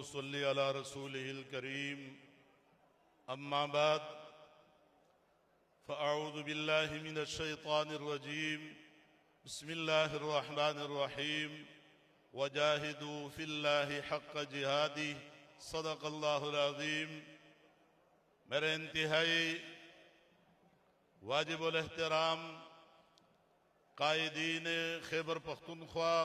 صلی علی رسولہ الکریم اما بعد فاعوذ باللہ من الشیطان الرجیم بسم اللہ الرحمن الرحیم وجاہدوا فی اللہ حق جہادہ صدق اللہ العظیم۔ میرے انتہائی واجب الاحترام قائدین خیبر پختونخوا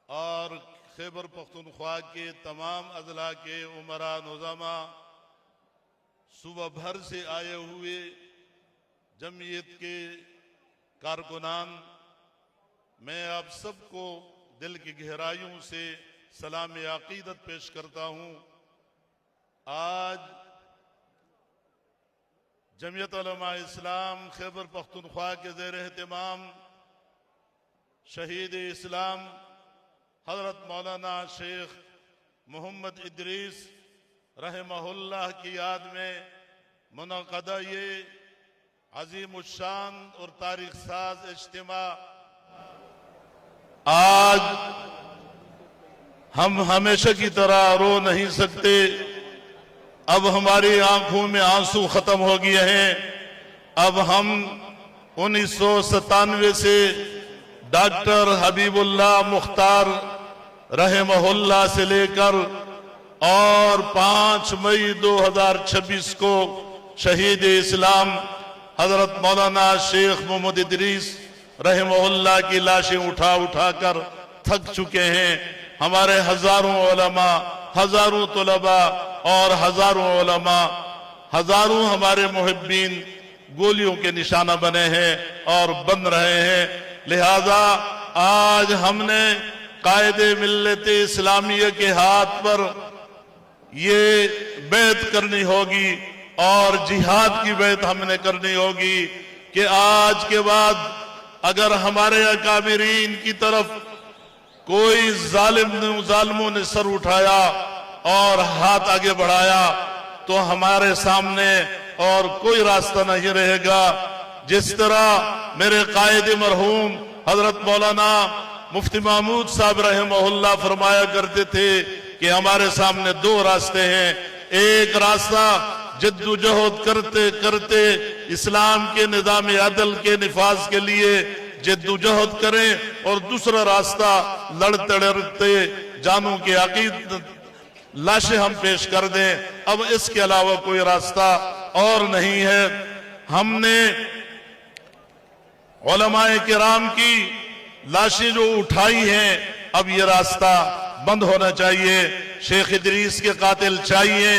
اور خیبر پختونخوا کے تمام اضلاع کے امراء نظاماء، صوبہ بھر سے آئے ہوئے جمعیت کے کارکنان، میں آپ سب کو دل کی گہرائیوں سے سلام عقیدت پیش کرتا ہوں۔ آج جمعیت علماء اسلام خیبر پختونخوا کے زیر اہتمام شہید اسلام حضرت مولانا شیخ محمد ادریس رحمہ اللہ کی یاد میں منعقدہ یہ عظیم الشان اور تاریخ ساز اجتماع آج ہم ہمیشہ کی طرح رو نہیں سکتے۔ اب ہماری آنکھوں میں آنسو ختم ہو گئے ہیں۔ اب ہم 1997 سے ڈاکٹر حبیب اللہ مختار رحمہ اللہ سے لے کر اور 5 مئی 2026 کو شہید اسلام حضرت مولانا شیخ محمد ادریس رحمہ اللہ کی لاشیں اٹھا اٹھا کر تھک چکے ہیں۔ ہمارے ہزاروں علماء، ہزاروں طلباء اور ہزاروں علماء، ہزاروں ہمارے محبین گولیوں کے نشانہ بنے ہیں اور بن رہے ہیں۔ لہذا آج ہم نے قائد ملت اسلامیہ کے ہاتھ پر یہ بیعت کرنی ہوگی اور جہاد کی بیعت ہم نے کرنی ہوگی کہ آج کے بعد اگر ہمارے اکابرین کی طرف کوئی ظالموں نے سر اٹھایا اور ہاتھ آگے بڑھایا تو ہمارے سامنے اور کوئی راستہ نہیں رہے گا۔ جس طرح میرے قائد مرحوم حضرت مولانا مفتی محمود صاحب رحمہ اللہ فرمایا کرتے تھے کہ ہمارے سامنے 2 راستے ہیں۔ ایک راستہ جد و جہد کرتے کرتے اسلام کے نظام عدل کے نفاذ کے لیے جد و جہد کریں، اور دوسرا راستہ لڑتے لڑتے جانوں کی عقیدت لاشیں ہم پیش کر دیں۔ اب اس کے علاوہ کوئی راستہ اور نہیں ہے۔ ہم نے علماء کرام کی لاشیں جو اٹھائی ہیں، اب یہ راستہ بند ہونا چاہیے۔ شیخ ادریس کے قاتل چاہیے،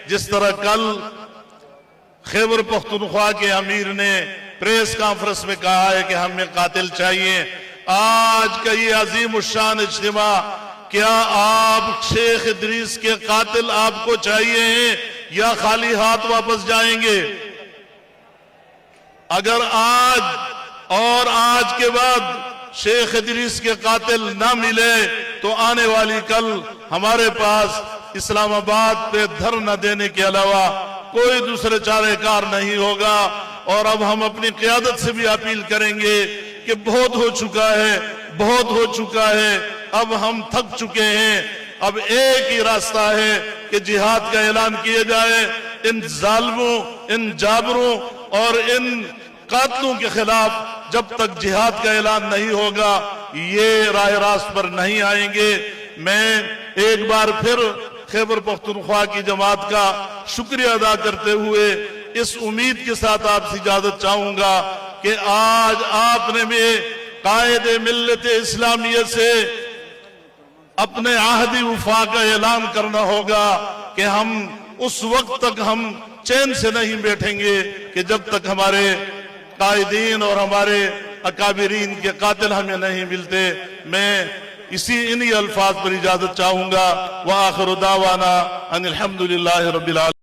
جس طرح کل خیبر پختونخوا کے امیر نے پریس کانفرنس میں کہا ہے کہ ہمیں قاتل چاہیے۔ آج کا یہ عظیم الشان اجتماع، کیا آپ شیخ ادریس کے قاتل آپ کو چاہیے ہیں یا خالی ہاتھ واپس جائیں گے؟ اگر آج اور آج کے بعد شیخ ادریس کے قاتل نہ ملے تو آنے والی کل ہمارے پاس اسلام آباد پہ دھرنا دینے کے علاوہ کوئی دوسرے چارہ کار نہیں ہوگا۔ اور اب ہم اپنی قیادت سے بھی اپیل کریں گے کہ بہت ہو چکا ہے، بہت ہو چکا ہے، اب ہم تھک چکے ہیں۔ اب ایک ہی راستہ ہے کہ جہاد کا اعلان کیا جائے۔ ان ظالموں، ان جابروں اور ان قاتلوں کے خلاف جب تک جہاد کا اعلان نہیں ہوگا یہ راہ راست پر نہیں آئیں گے۔ میں ایک بار پھر خیبر پختونخوا کی جماعت کا شکریہ ادا کرتے ہوئے اس امید کے ساتھ آپ سے اجازت چاہوں گا کہ آج آپ نے بھی قائد ملت اسلامیہ سے اپنے عہدی وفا کا اعلان کرنا ہوگا کہ ہم اس وقت تک ہم چین سے نہیں بیٹھیں گے کہ جب تک ہمارے قائدین اور ہمارے اکابرین کے قاتل ہمیں نہیں ملتے۔ میں انہی الفاظ پر اجازت چاہوں گا۔ وآخر دعوانا ان الحمدللہ رب العالمین۔